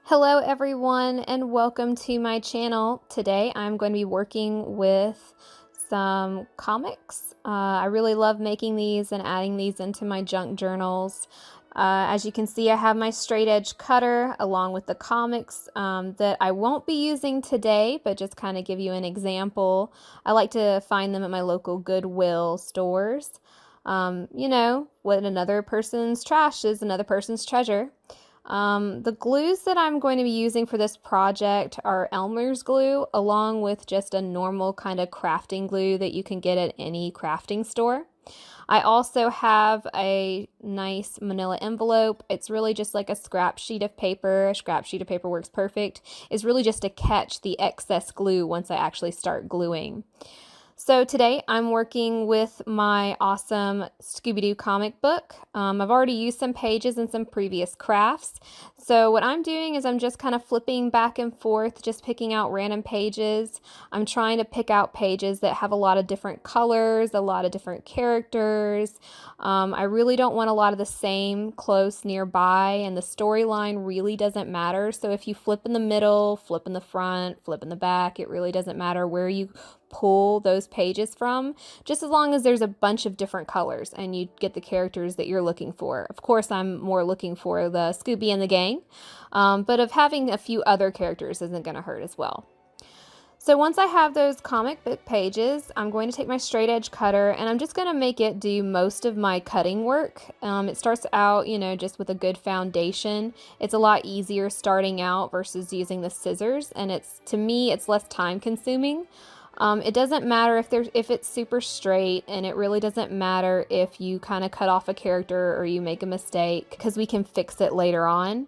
Hello everyone and welcome to my channel. Today I'm going to be working with some comics. I really love making these and adding these into my junk journals. As you can see, I have my straight edge cutter along with the comics that I won't be using today, but just kind of give you an example. I like to find them at my local Goodwill stores. You know, what another person's trash is another person's treasure. The glues that I'm going to be using for this project are Elmer's glue, along with just a normal kind of crafting glue that you can get at any crafting store. I also have a nice manila envelope. It's really just like a scrap sheet of paper. A scrap sheet of paper works perfect. It's really just to catch the excess glue once I actually start gluing. So today I'm working with my awesome Scooby-Doo comic book. I've already used some pages in some previous crafts. So what I'm doing is I'm just kind of flipping back and forth, just picking out random pages. I'm trying to pick out pages that have a lot of different colors, a lot of different characters. I really don't want a lot of the same close nearby, and the storyline really doesn't matter. So if you flip in the middle, flip in the front, flip in the back, it really doesn't matter where you pull those pages from, just as long as there's a bunch of different colors and you get the characters that you're looking for. Of course, I'm more looking for the Scooby and the gang, but of having a few other characters isn't going to hurt as well. So once I have those comic book pages, I'm going to take my straight edge cutter and I'm just going to make it do most of my cutting work. It starts out, you know, just with a good foundation. It's a lot easier starting out versus using the scissors, and to me, it's less time consuming. It doesn't matter if it's super straight, and it really doesn't matter if you kind of cut off a character or you make a mistake, because we can fix it later on.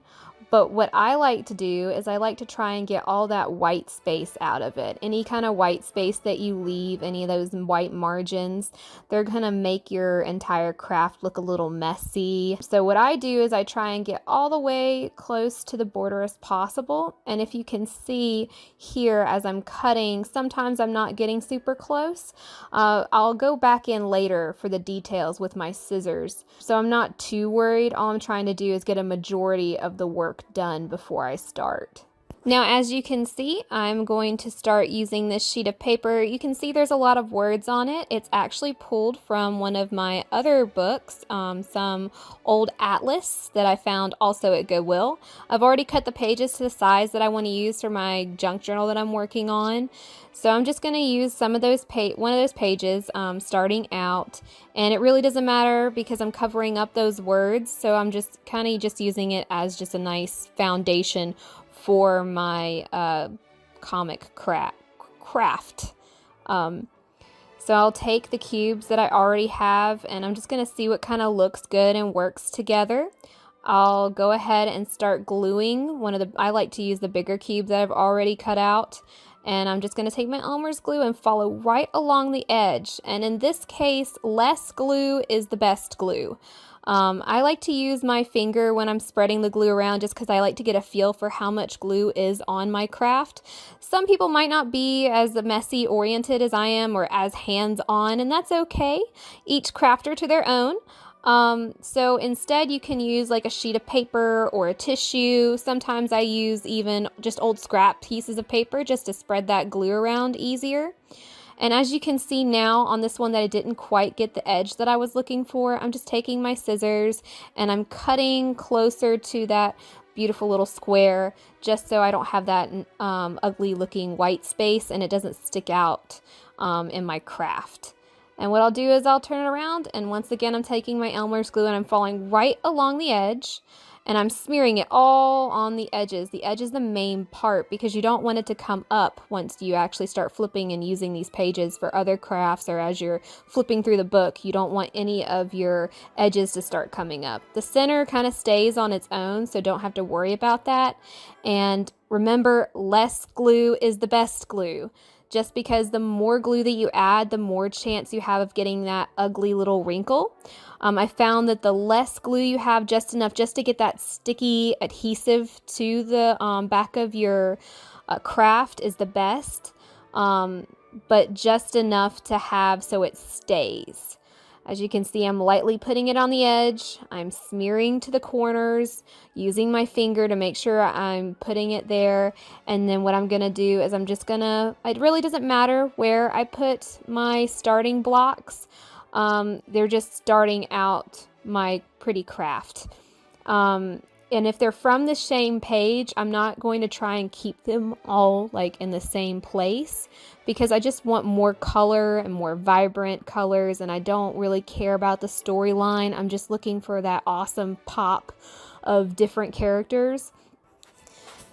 But what I like to do is I like to try and get all that white space out of it. Any kind of white space that you leave, any of those white margins, they're going to make your entire craft look a little messy. So what I do is I try and get all the way close to the border as possible. And if you can see here as I'm cutting, sometimes I'm not getting super close. I'll go back in later for the details with my scissors. So I'm not too worried. All I'm trying to do is get a majority of the work done before I start. Now, as you can see, I'm going to start using this sheet of paper. You can see there's a lot of words on it. It's actually pulled from one of my other books, some old atlas that I found also at Goodwill. I've already cut the pages to the size that I want to use for my junk journal that I'm working on. So I'm just going to use one of those pages starting out, and it really doesn't matter because I'm covering up those words. So I'm just kind of using it as just a nice foundation for my comic craft. So I'll take the cubes that I already have, and I'm just going to see what kind of looks good and works together. I'll go ahead and start gluing I like to use the bigger cube that I've already cut out. And I'm just going to take my Elmer's glue and follow right along the edge. And in this case, less glue is the best glue. I like to use my finger when I'm spreading the glue around just because I like to get a feel for how much glue is on my craft. Some people might not be as messy oriented as I am or as hands-on, and that's okay. Each crafter to their own. So instead you can use like a sheet of paper or a tissue. Sometimes I use even just old scrap pieces of paper just to spread that glue around easier. And as you can see now on this one that I didn't quite get the edge that I was looking for, I'm just taking my scissors and I'm cutting closer to that beautiful little square just so I don't have that ugly looking white space and it doesn't stick out in my craft. And what I'll do is I'll turn it around, and once again I'm taking my Elmer's glue and I'm following right along the edge, and I'm smearing it all on the edges. The edge is the main part because you don't want it to come up once you actually start flipping and using these pages for other crafts, or as you're flipping through the book, you don't want any of your edges to start coming up. The center kind of stays on its own, so don't have to worry about that. And remember, less glue is the best glue. Just because the more glue that you add, the more chance you have of getting that ugly little wrinkle. I found that the less glue you have, just enough just to get that sticky adhesive to the back of your craft is the best, but just enough to have so it stays. As you can see, I'm lightly putting it on the edge. I'm smearing to the corners, using my finger to make sure I'm putting it there. And then what I'm going to do is it really doesn't matter where I put my starting blocks. They're just starting out my pretty craft. And if they're from the same page, I'm not going to try and keep them all like in the same place, because I just want more color and more vibrant colors, and I don't really care about the storyline. I'm just looking for that awesome pop of different characters.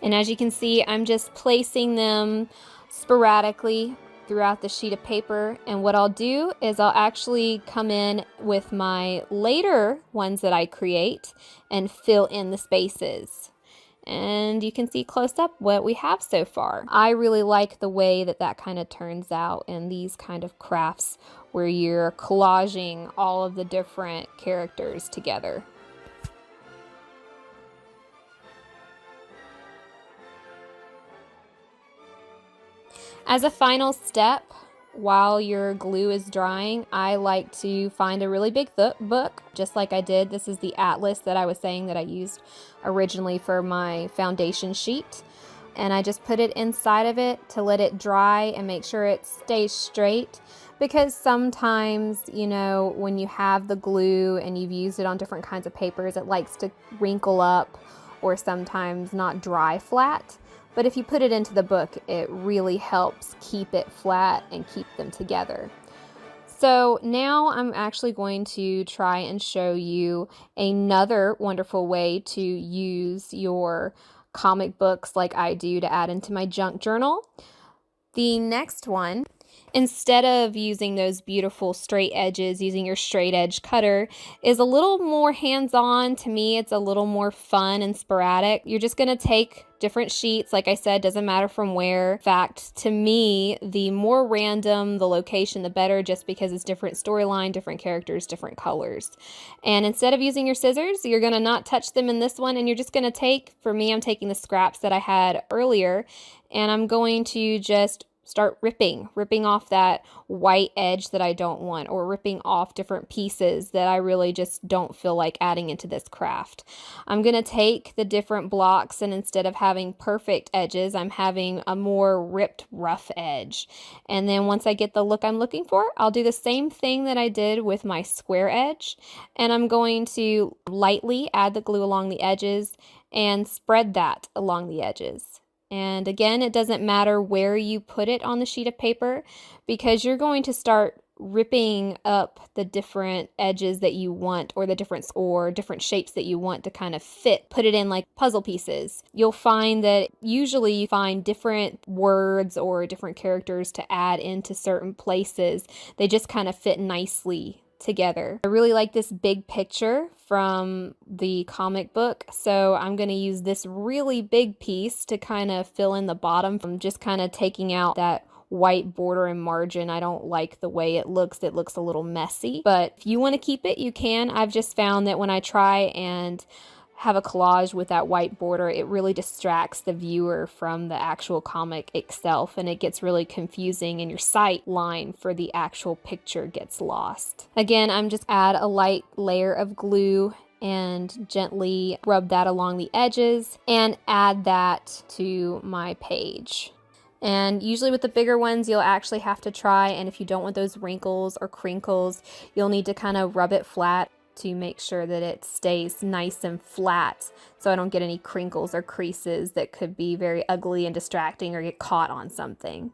And as you can see, I'm just placing them sporadically throughout the sheet of paper, and what I'll do is I'll actually come in with my later ones that I create and fill in the spaces. And you can see close up what we have so far. I really like the way that kind of turns out in these kind of crafts where you're collaging all of the different characters together. As a final step, while your glue is drying, I like to find a really big book, just like I did. This is the atlas that I was saying that I used originally for my foundation sheet. And I just put it inside of it to let it dry and make sure it stays straight. Because sometimes, you know, when you have the glue and you've used it on different kinds of papers, it likes to wrinkle up or sometimes not dry flat. But if you put it into the book, it really helps keep it flat and keep them together. So now I'm actually going to try and show you another wonderful way to use your comic books like I do to add into my junk journal. The next one, instead of using those beautiful straight edges, using your straight edge cutter, is a little more hands-on. To me, it's a little more fun and sporadic. You're just going to take different sheets. Like I said, doesn't matter from where. In fact, to me, the more random the location, the better, just because it's different storyline, different characters, different colors. And instead of using your scissors, you're going to not touch them in this one, and you're just going to take, for me, I'm taking the scraps that I had earlier, and I'm going to just start ripping off that white edge that I don't want, or ripping off different pieces that I really just don't feel like adding into this craft. I'm going to take the different blocks, and instead of having perfect edges, I'm having a more ripped, rough edge. And then once I get the look I'm looking for, I'll do the same thing that I did with my square edge, and I'm going to lightly add the glue along the edges and spread that along the edges. And again, it doesn't matter where you put it on the sheet of paper, because you're going to start ripping up the different edges that you want, or the different shapes that you want to kind of put it in like puzzle pieces. You'll find that usually you find different words or different characters to add into certain places. They just kind of fit nicely together. I really like this big picture from the comic book, so I'm going to use this really big piece to kind of fill in the bottom, from just kind of taking out that white border and margin. I don't like the way it looks. It looks a little messy, but if you want to keep it, you can. I've just found that when I try and have a collage with that white border, it really distracts the viewer from the actual comic itself, and it gets really confusing, and your sight line for the actual picture gets lost. Again, I'm just add a light layer of glue and gently rub that along the edges and add that to my page. And usually with the bigger ones, you'll actually have to try, and if you don't want those wrinkles or crinkles, you'll need to kind of rub it flat to make sure that it stays nice and flat, so I don't get any crinkles or creases that could be very ugly and distracting or get caught on something.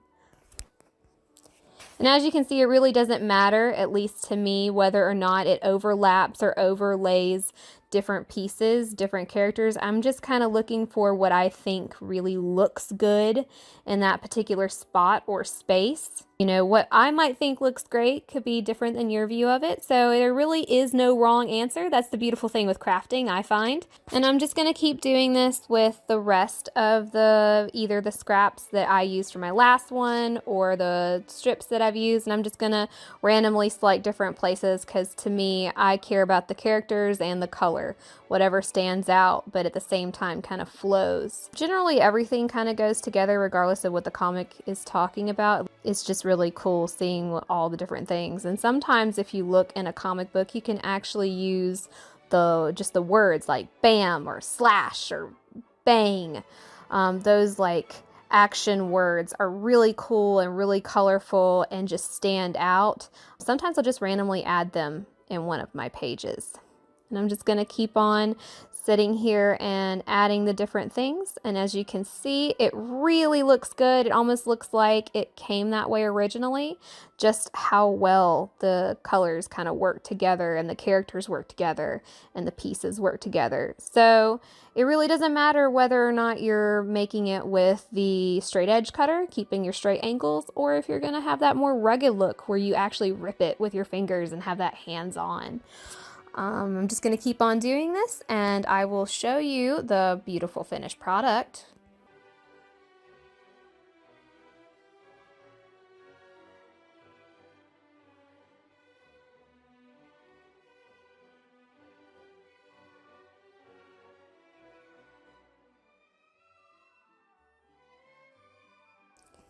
And as you can see, it really doesn't matter, at least to me, whether or not it overlaps or overlays different pieces, different characters. I'm just kind of looking for what I think really looks good in that particular spot or space. You know, what I might think looks great could be different than your view of it. So there really is no wrong answer. That's the beautiful thing with crafting, I find. And I'm just going to keep doing this with the rest of either the scraps that I used for my last one or the strips that I've used. And I'm just going to randomly select different places, because to me, I care about the characters and the colors. color, whatever stands out, but at the same time kind of flows. Generally, everything kind of goes together regardless of what the comic is talking about. It's just really cool seeing all the different things. And sometimes if you look in a comic book, you can actually use just the words like bam or slash or bang. Those like action words are really cool and really colorful and just stand out. Sometimes I'll just randomly add them in one of my pages. And I'm just going to keep on sitting here and adding the different things. And as you can see, it really looks good. It almost looks like it came that way originally, just how well the colors kind of work together and the characters work together and the pieces work together. So it really doesn't matter whether or not you're making it with the straight edge cutter, keeping your straight angles, or if you're going to have that more rugged look where you actually rip it with your fingers and have that hands-on. I'm just going to keep on doing this, and I will show you the beautiful finished product.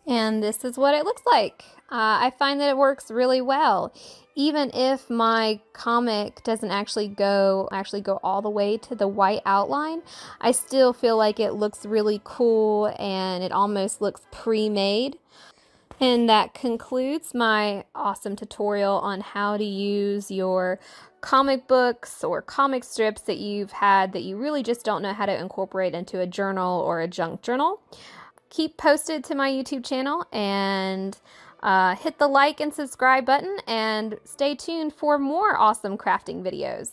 And this is what it looks like. I find that it works really well. Even if my comic doesn't actually go all the way to the white outline, I still feel like it looks really cool and it almost looks pre-made. And that concludes my awesome tutorial on how to use your comic books or comic strips that you've had that you really just don't know how to incorporate into a journal or a junk journal. Keep posted to my YouTube channel and hit the like and subscribe button and stay tuned for more awesome crafting videos.